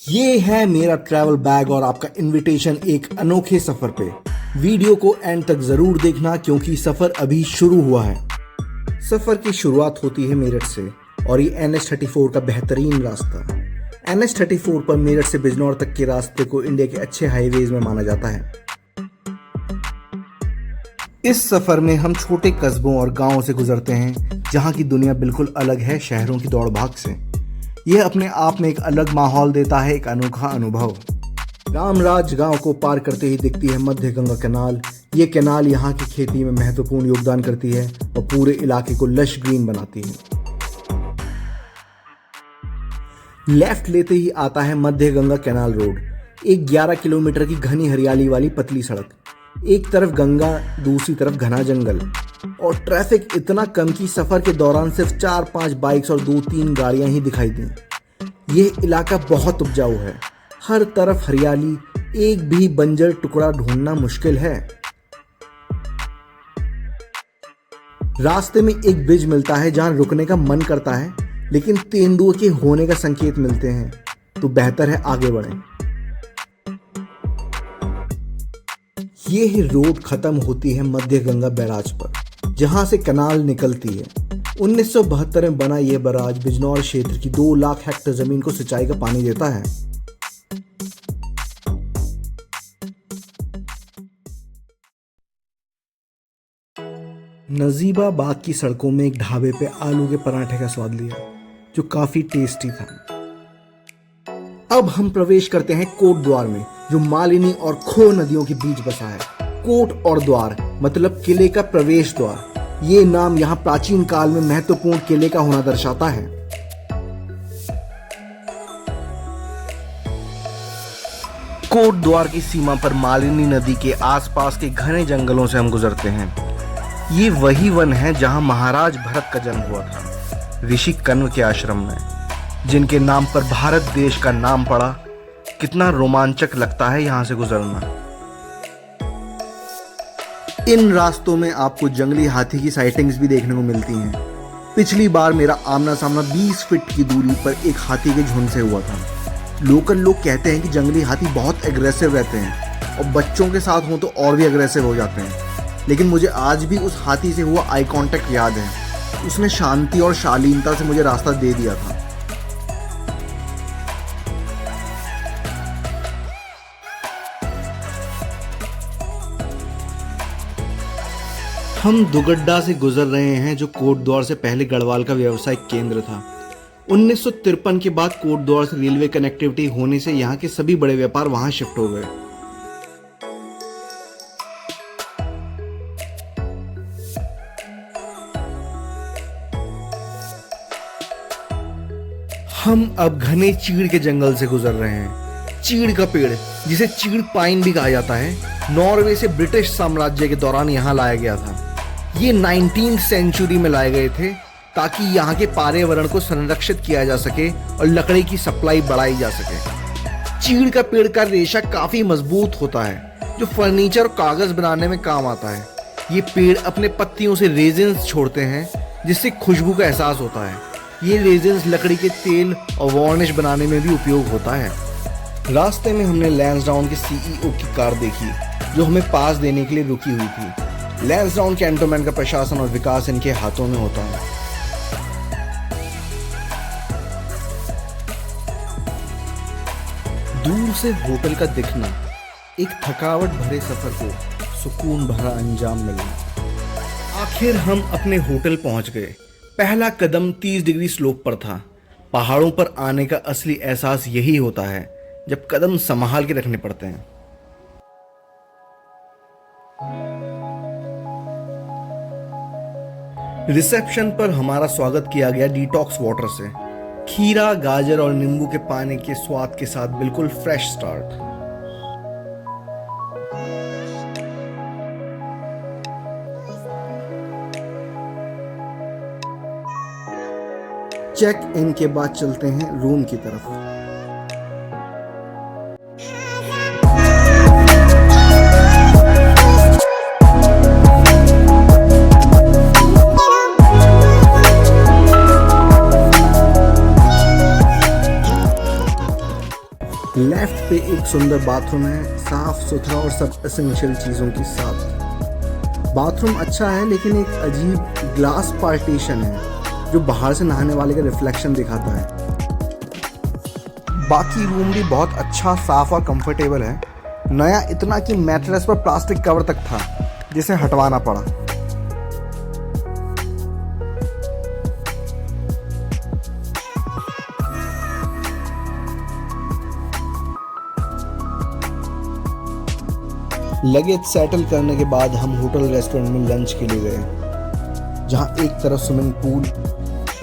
ये है मेरा ट्रैवल बैग और आपका इनविटेशन एक अनोखे सफर पे। वीडियो को एंड तक जरूर देखना क्योंकि सफर अभी शुरू हुआ है। सफर की शुरुआत होती है मेरठ से और ये NH-34 का बेहतरीन रास्ता। NH-34 पर मेरठ से बिजनौर तक के रास्ते को इंडिया के अच्छे हाईवेज में माना जाता है। इस सफर में हम छोटे कस्बों और गांवों से गुजरते हैं जहां की दुनिया बिल्कुल अलग है शहरों की दौड़ भाग से। यह अपने आप में एक अलग माहौल देता है, एक अनोखा अनुभव। रामराज गांव को पार करते ही दिखती है मध्य गंगा कैनाल। ये कैनाल यहाँ की खेती में महत्वपूर्ण योगदान करती है और पूरे इलाके को लश ग्रीन बनाती है। लेफ्ट लेते ही आता है मध्य गंगा कैनाल रोड, एक 11 किलोमीटर की घनी हरियाली वाली पतली सड़क। एक तरफ गंगा, दूसरी तरफ घना जंगल और ट्रैफिक इतना कम कि सफर के दौरान सिर्फ 4-5 बाइक्स और 2-3 गाड़ियां ही दिखाई दी। यह इलाका बहुत उपजाऊ है, हर तरफ हरियाली, एक भी बंजर टुकड़ा ढूंढना मुश्किल है। रास्ते में एक ब्रिज मिलता है जहां रुकने का मन करता है, लेकिन तेंदुए के होने का संकेत मिलते हैं तो बेहतर है आगे बढ़ें। यह रोड खत्म होती है मध्य गंगा बैराज पर, जहां से कैनाल निकलती है। 1972 में बना यह बैराज बिजनौर क्षेत्र की 2 लाख हेक्टेयर जमीन को सिंचाई का पानी देता है। नजीबाबाद की सड़कों में एक ढाबे पे आलू के पराठे का स्वाद लिया, जो काफी टेस्टी था। अब हम प्रवेश करते हैं कोट द्वार में, जो मालिनी और खो नदियों के बीच बसा है। कोट और द्वार मतलब किले का प्रवेश द्वार। ये नाम यहाँ प्राचीन काल में महत्वपूर्ण किले का होना दर्शाता है। कोट द्वार की सीमा पर मालिनी नदी के आसपास के घने जंगलों से हम गुजरते हैं। ये वही वन है जहां महाराज भरत का जन्म हुआ था, ऋषि कण्व के आश्रम में, जिनके नाम पर भारत देश का नाम पड़ा। कितना रोमांचक लगता है यहां से गुजरना। इन रास्तों में आपको जंगली हाथी की साइटिंग्स भी देखने को मिलती हैं। पिछली बार मेरा आमना सामना 20 फीट की दूरी पर एक हाथी के झुंड से हुआ था। लोकल लोग कहते हैं कि जंगली हाथी बहुत एग्रेसिव रहते हैं और बच्चों के साथ हों तो और भी एग्रेसिव हो जाते हैं। लेकिन मुझे आज भी उस हाथी से हुआ आई कांटेक्ट याद है। उसने शांति और शालीनता से मुझे रास्ता दे दिया था। हम दुगड्डा से गुजर रहे हैं, जो कोट द्वार से पहले गढ़वाल का व्यवसायिक केंद्र था। 1953 के बाद कोट द्वार से रेलवे कनेक्टिविटी होने से यहाँ के सभी बड़े व्यापार वहां शिफ्ट हो गए। हम अब घने चीड़ के जंगल से गुजर रहे हैं। चीड़ का पेड़, जिसे चीड़ पाइन भी कहा जाता है, नॉर्वे से ब्रिटिश साम्राज्य के दौरान यहाँ लाया गया था। ये 19वीं सेंचुरी में लाए गए थे ताकि यहाँ के पर्यावरण को संरक्षित किया जा सके और लकड़ी की सप्लाई बढ़ाई जा सके। चीड़ का पेड़ का रेशा काफी मजबूत होता है, जो फर्नीचर और कागज बनाने में काम आता है। ये पेड़ अपने पत्तियों से रेजिन्स छोड़ते हैं, जिससे खुशबू का एहसास होता है। ये रेजिन्स लकड़ी के तेल और वार्निश बनाने में भी उपयोग होता है। रास्ते में हमने लैंसडाउन के CEO की कार देखी, जो हमें पास देने के लिए रुकी हुई थी। लैंसडाउन कैंटोनमेंट का प्रशासन और विकास इनके हाथों में होता है। दूर से होटल का दिखना, एक थकावट भरे सफर को सुकून भरा अंजाम मिलना। आखिर हम अपने होटल पहुंच गए। पहला कदम 30 डिग्री स्लोप पर था। पहाड़ों पर आने का असली एहसास यही होता है, जब कदम संभाल के रखने पड़ते हैं। रिसेप्शन पर हमारा स्वागत किया गया डिटॉक्स वाटर से। खीरा, गाजर और नींबू के पानी के स्वाद के साथ बिल्कुल फ्रेश स्टार्ट। चेक इन के बाद चलते हैं रूम की तरफ। लेफ्ट पे एक सुंदर बाथरूम है, साफ सुथरा और सब एसेंशियल चीज़ों के साथ। बाथरूम अच्छा है लेकिन एक अजीब ग्लास पार्टीशन है जो बाहर से नहाने वाले का रिफ्लेक्शन दिखाता है। बाकी रूम भी बहुत अच्छा, साफ और कंफर्टेबल है। नया इतना कि मैट्रेस पर प्लास्टिक कवर तक था जिसे हटवाना पड़ा। लगेज सेटल करने के बाद हम होटल रेस्टोरेंट में लंच के लिए गए, जहां एक तरफ स्विमिंग पूल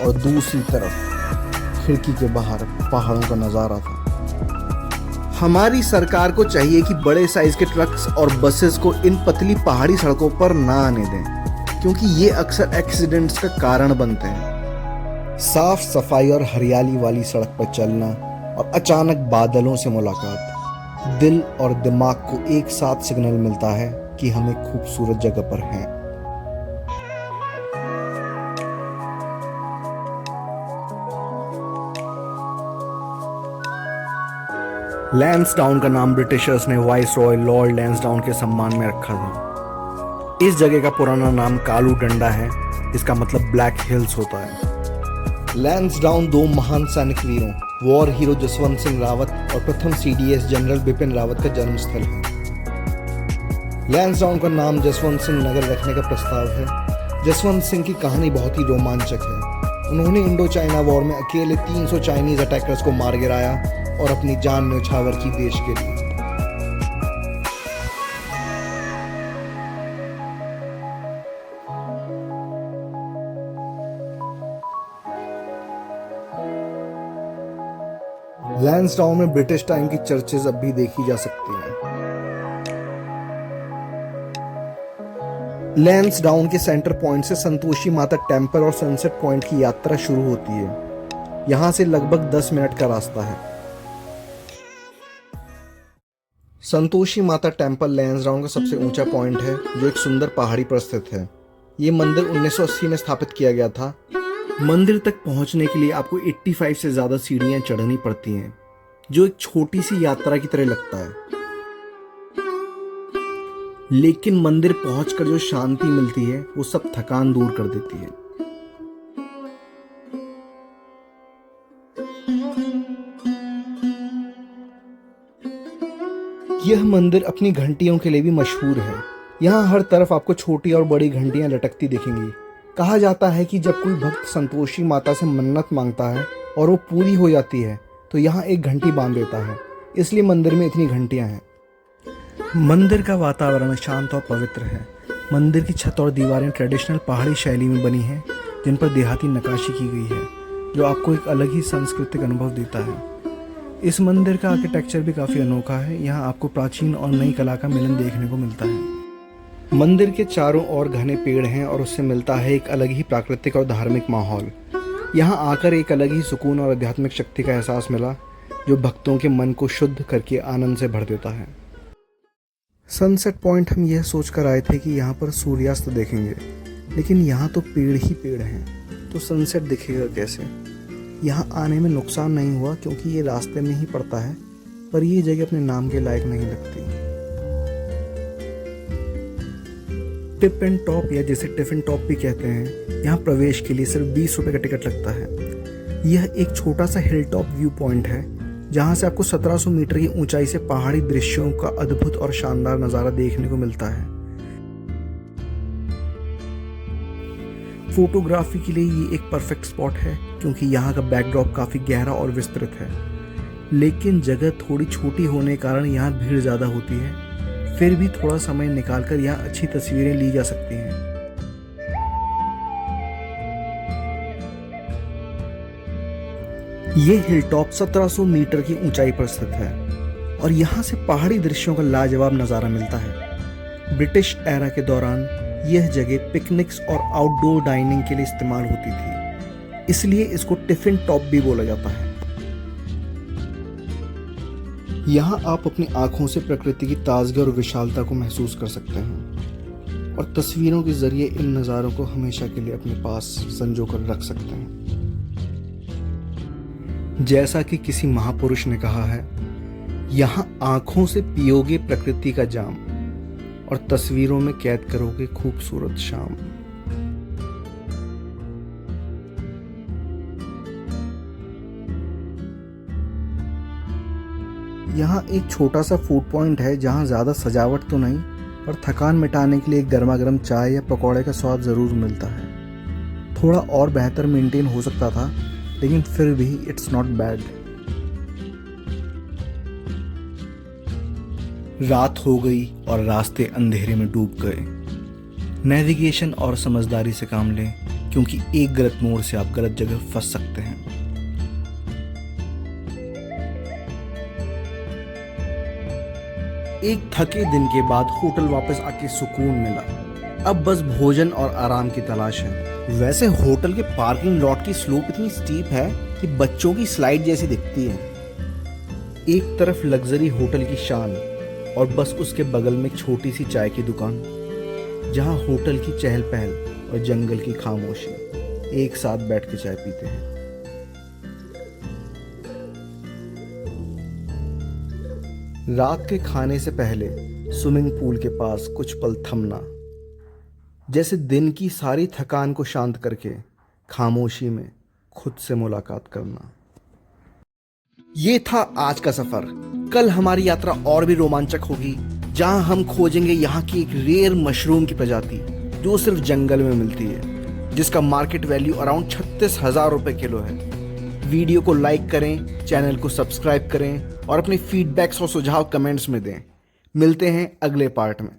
और दूसरी तरफ खिड़की के बाहर पहाड़ों का नज़ारा था। हमारी सरकार को चाहिए कि बड़े साइज के ट्रक्स और बसेस को इन पतली पहाड़ी सड़कों पर ना आने दें, क्योंकि ये अक्सर एक्सीडेंट्स का कारण बनते हैं। साफ सफाई और हरियाली वाली सड़क पर चलना और अचानक बादलों से मुलाकात दिल और दिमाग को एक साथ सिग्नल मिलता है कि हम एक खूबसूरत जगह पर हैं। लैंसडाउन का नाम ब्रिटिशर्स ने वाइस रॉय लॉर्ड लैंसडाउन के सम्मान में रखा था। इस जगह का पुराना नाम कालू डंडा है, जिसका मतलब ब्लैक हिल्स होता है। लैंसडाउन दो महान सैनिक वीरों वॉर हीरो जसवंत सिंह रावत और प्रथम CDS जनरल बिपिन रावत का जन्मस्थल है। लैंसडाउन का नाम जसवंत सिंह नगर रखने का प्रस्ताव है। जसवंत सिंह की कहानी बहुत ही रोमांचक है। उन्होंने इंडो चाइना वॉर में अकेले 300 चाइनीज अटैकर्स को मार गिराया और अपनी जान न्यौछावर की देश के लिए। लैंसडाउन में ब्रिटिश टाइम की चर्चेज अब भी देखी जा सकती हैं। लैंसडाउन के सेंटर पॉइंट से संतोषी माता टेम्पल और सनसेट पॉइंट की यात्रा शुरू होती है। यहां से लगभग 10 मिनट का रास्ता है। संतोषी माता टेम्पल लैंसडाउन का सबसे ऊंचा पॉइंट है, जो एक सुंदर पहाड़ी पर स्थित है। ये मंदिर 1980 में स्थापित किया गया था। मंदिर तक पहुंचने के लिए आपको 85 से ज्यादा सीढ़ियां चढ़नी पड़ती हैं, जो एक छोटी सी यात्रा की तरह लगता है। लेकिन मंदिर पहुंचकर जो शांति मिलती है वो सब थकान दूर कर देती है। यह मंदिर अपनी घंटियों के लिए भी मशहूर है। यहाँ हर तरफ आपको छोटी और बड़ी घंटियां लटकती दिखेंगी। कहा जाता है कि जब कोई भक्त संतोषी माता से मन्नत मांगता है और वो पूरी हो जाती है तो यहाँ एक घंटी बांध देता है, इसलिए मंदिर में इतनी घंटियां हैं। मंदिर का वातावरण शांत और पवित्र है। मंदिर की छत और दीवारें ट्रेडिशनल पहाड़ी शैली में बनी हैं, जिन पर देहाती नक्काशी की गई है, जो आपको एक अलग ही सांस्कृतिक अनुभव देता है। इस मंदिर का आर्किटेक्चर भी काफ़ी अनोखा है। यहाँ आपको प्राचीन और नई कला का मिलन देखने को मिलता है। मंदिर के चारों ओर घने पेड़ हैं और उससे मिलता है एक अलग ही प्राकृतिक और धार्मिक माहौल। यहाँ आकर एक अलग ही सुकून और आध्यात्मिक शक्ति का एहसास मिला, जो भक्तों के मन को शुद्ध करके आनंद से भर देता है। सनसेट पॉइंट हम यह सोचकर आए थे कि यहाँ पर सूर्यास्त देखेंगे, लेकिन यहाँ तो पेड़ ही पेड़ हैं, तो सनसेट दिखेगा कैसे। यहाँ आने में नुकसान नहीं हुआ क्योंकि ये रास्ते में ही पड़ता है, पर ये जगह अपने नाम के लायक नहीं लगती। टिप एंड टॉप या जिसे टिफिन टॉप भी कहते हैं, यहाँ प्रवेश के लिए सिर्फ 20 रुपए का टिकट लगता है। यह एक छोटा सा हिल टॉप व्यू पॉइंट है, जहाँ से आपको 1700 मीटर की ऊंचाई से पहाड़ी दृश्यों का अद्भुत और शानदार नज़ारा देखने को मिलता है। फोटोग्राफी के लिए ये एक परफेक्ट स्पॉट है, क्योंकि यहाँ का बैकड्रॉप काफ़ी गहरा और विस्तृत है। लेकिन जगह थोड़ी छोटी होने के कारण यहाँ भीड़ ज़्यादा होती है। फिर भी थोड़ा समय निकालकर यहाँ अच्छी तस्वीरें ली जा सकती हैं। ये हिल टॉप 1700 मीटर की ऊंचाई पर स्थित है और यहाँ से पहाड़ी दृश्यों का लाजवाब नज़ारा मिलता है। ब्रिटिश एरा के दौरान यह जगह पिकनिक्स और आउटडोर डाइनिंग के लिए इस्तेमाल होती थी, इसलिए इसको टिफिन टॉप भी बोला जाता है। यहाँ आप अपनी आंखों से प्रकृति की ताजगी और विशालता को महसूस कर सकते हैं और तस्वीरों के जरिए इन नज़ारों को हमेशा के लिए अपने पास संजो कर रख सकते हैं। जैसा कि किसी महापुरुष ने कहा है, यहाँ आंखों से पियोगे प्रकृति का जाम और तस्वीरों में कैद करोगे खूबसूरत शाम। यहाँ एक छोटा सा फूड पॉइंट है जहाँ ज़्यादा सजावट तो नहीं, पर थकान मिटाने के लिए गर्मा गर्म चाय या पकौड़े का स्वाद ज़रूर मिलता है। थोड़ा और बेहतर मेंटेन हो सकता था, लेकिन फिर भी इट्स नॉट बैड। रात हो गई और रास्ते अंधेरे में डूब गए। नेविगेशन और समझदारी से काम लें, क्योंकि एक गलत मोड़ से आप गलत जगह फंस सकते हैं। एक थके दिन के बाद होटल वापस आके सुकून मिला। अब बस भोजन और आराम की तलाश है। वैसे होटल के पार्किंग लॉट की स्लोप इतनी स्टीप है कि बच्चों की स्लाइड जैसी दिखती है। एक तरफ लग्जरी होटल की शान और बस उसके बगल में छोटी सी चाय की दुकान, जहां होटल की चहल पहल और जंगल की खामोशी एक साथ बैठ के चाय पीते हैं। रात के खाने से पहले स्विमिंग पूल के पास कुछ पल थमना, जैसे दिन की सारी थकान को शांत करके खामोशी में खुद से मुलाकात करना। ये था आज का सफर। कल हमारी यात्रा और भी रोमांचक होगी, जहां हम खोजेंगे यहाँ की एक रेयर मशरूम की प्रजाति जो सिर्फ जंगल में मिलती है, जिसका मार्केट वैल्यू अराउंड 36,000 रुपए किलो है। वीडियो को लाइक करें, चैनल को सब्सक्राइब करें और अपने फीडबैक्स और सुझाव कमेंट्स में दें। मिलते हैं अगले पार्ट में।